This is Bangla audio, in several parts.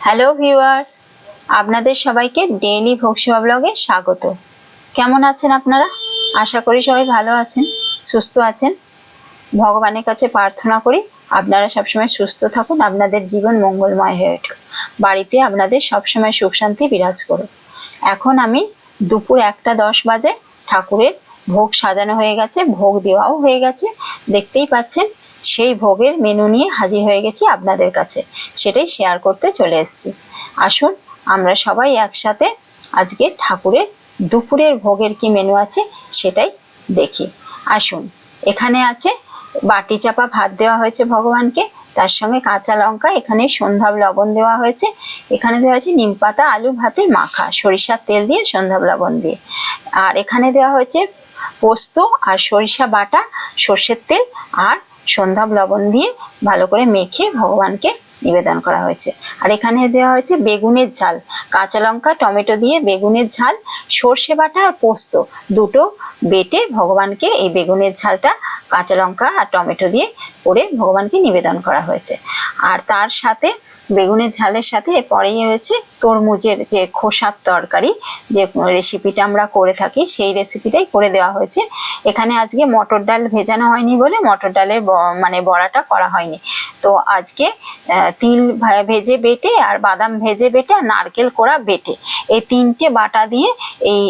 হ্যালো ভিউয়ার্স, আপনাদের সবাইকে ডেইলি ভোগসেবা ব্লগে স্বাগত। কেমন আছেন আপনারা? আশা করি সবাই ভালো আছেন, সুস্থ আছেন। ভগবানের কাছে প্রার্থনা করি আপনারা সবসময় সুস্থ থাকুন, আপনাদের জীবন মঙ্গলময় হয়ে উঠুক, বাড়িতে আপনাদের সবসময় সুখ শান্তি বিরাজ করুক। এখন আমি দুপুর 1:10 বাজে, ঠাকুরের ভোগ সাজানো হয়ে গেছে, ভোগ দেওয়াও হয়ে গেছে, দেখতেই পাচ্ছেন। সেই ভোগের মেনু নিয়ে হাজির হয়ে গেছি আপনাদের কাছে, সেটাই শেয়ার করতে চলে এসেছি। আসুন আমরা সবাই একসাথে আজকে ঠাকুরের দুপুরের ভোগের কি মেনু আছে সেটাই দেখি। আসুন, এখানে আছে বাটি চাপা ভাত দেওয়া হয়েছে ভগবানকে, তার সঙ্গে কাঁচা লঙ্কা, এখানে সন্ধ্যাব লবণ দেওয়া হয়েছে, এখানে দেওয়া হয়েছে নিমপাতা আলু ভাতে মাখা সরিষার তেল দিয়ে সন্ধ্যাব লবণ দিয়ে, আর এখানে দেওয়া হয়েছে পোস্ত আর সরিষা বাটা, সর্ষের তেল আর সন্ধ্যাব লবণ দিয়ে ভালো করে মেখে ভগবানকে নিবেদন করা হয়েছে। আর এখানে দেওয়া হয়েছে বেগুনের ঝাল, কাঁচা লঙ্কা টমেটো দিয়ে বেগুনের ঝাল, সর্ষে বাটা আর পোস্ত দুটো বেটে ভগবানকে এই বেগুনের ঝালটা কাঁচা লঙ্কা আর টমেটো দিয়ে করে ভগবানকে নিবেদন করা হয়েছে। আর তার সাথে বেগুনের ঝালের সাথে পরেই রয়েছে তরমুজের যে খোসার তরকারি, যে রেসিপিটা আমরা করে থাকি সেই রেসিপিটাই করে দেওয়া হয়েছে। এখানে আজকে মটর ডাল ভেজানো হয়নি বলে মটর ডালের বড়াটা করা হয়নি, তো আজকে তিল ভেজে বেটে আর বাদাম ভেজে বেটে আর নারকেল কোড়া বেটে এই তিনটে বাটা দিয়ে এই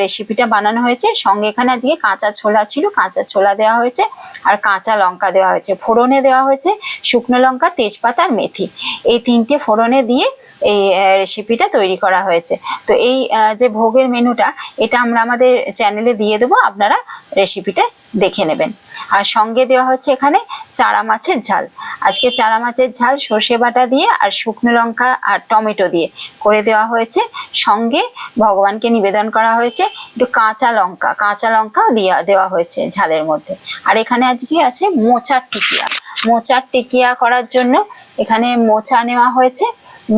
রেসিপিটা বানানো হয়েছে। সঙ্গে এখানে আজকে কাঁচা ছোলা ছিল, কাঁচা ছোলা দেওয়া হয়েছে আর কাঁচা লঙ্কা দেওয়া হয়েছে, ফোড়নে দেওয়া হয়েছে শুকনো লঙ্কা তেজপাতা আর মেথি, এই তিনটে ফোড়নে দিয়ে এই রেসিপিটা তৈরি করা হয়েছে। তো এই যে ভোগের মেনুটা এটা আমরা আমাদের চ্যানেলে দিয়ে দেবো, আপনারা রেসিপিটা দেখে নেবেন। আর সঙ্গে দেওয়া হচ্ছে এখানে চারা মাছের ঝাল, আজকে চারা মাছের ঝাল সর্ষে বাটা দিয়ে আর শুকনো লঙ্কা আর টমেটো দিয়ে করে দেওয়া হয়েছে। সঙ্গে ভগবানকে নিবেদন করা হয়েছে একটু কাঁচা লঙ্কা দিয়ে দেওয়া হয়েছে ঝালের মধ্যে। আর এখানে আজকে আছে মোচার টিকিয়া করার জন্য এখানে মোচা নেওয়া হয়েছে,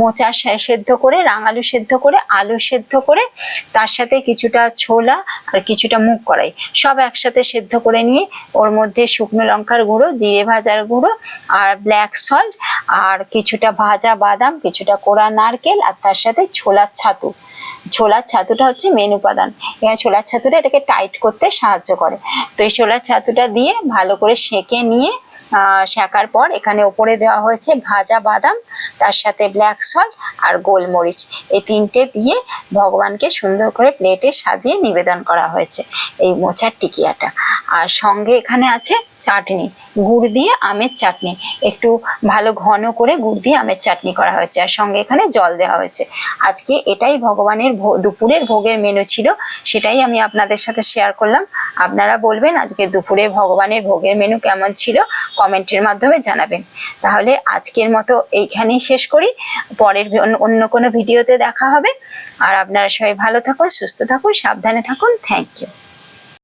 মোচা সেদ্ধ করে, রাঙালু সেদ্ধ করে, আলু সেদ্ধ করে, তার সাথে কিছুটা ছোলা আর কিছুটা মুগ কড়াই সব একসাথে সেদ্ধ করে নিয়ে ওর মধ্যে শুকনো লঙ্কার গুঁড়ো, জিরে ভাজার গুঁড়ো আর ব্ল্যাক সল্ট আর কিছুটা ভাজা বাদাম, কিছুটা কোড়া নারকেল আর তার সাথে ছোলার ছাতুটা হচ্ছে মেন উপাদান। এখানে ছোলার ছাতুটা এটাকে টাইট করতে সাহায্য করে। তো এই ছোলার ছাতুটা দিয়ে ভালো করে সেঁকে নিয়ে সেঁকার পর এখানে ওপরে দেওয়া হয়েছে ভাজা বাদাম, তার সাথে ব্ল্যাক সল্ট আর গোলমরিচ, এই তিনটে দিয়ে ভগবানকে সুন্দর করে প্লেটে সাজিয়ে নিবেদন করা হয়েছে এই মোচার টিকিয়াটা। আর সঙ্গে এখানে আছে চাটনি, গুড় দিয়ে আমের চাটনি, একটু ভালো ঘন করে গুড় দিয়ে আমের চাটনি করা হয়েছে, আর সঙ্গে এখানে জল দেওয়া হয়েছে। আজকে এটাই ভগবানের দুপুরের ভোগের মেনু ছিল, সেটাই আমি আপনাদের সাথে শেয়ার করলাম। আপনারা বলবেন আজকে দুপুরে ভগবানের ভোগের মেনু কেমন ছিল, কমেন্টের মাধ্যমে জানাবেন। তাহলে আজকের মতো এইখানেই শেষ করি, পরের অন্য কোনো ভিডিওতে দেখা হবে। আর আপনারা সবাই ভালো থাকুন, সুস্থ থাকুন, সাবধানে থাকুন। Thank you.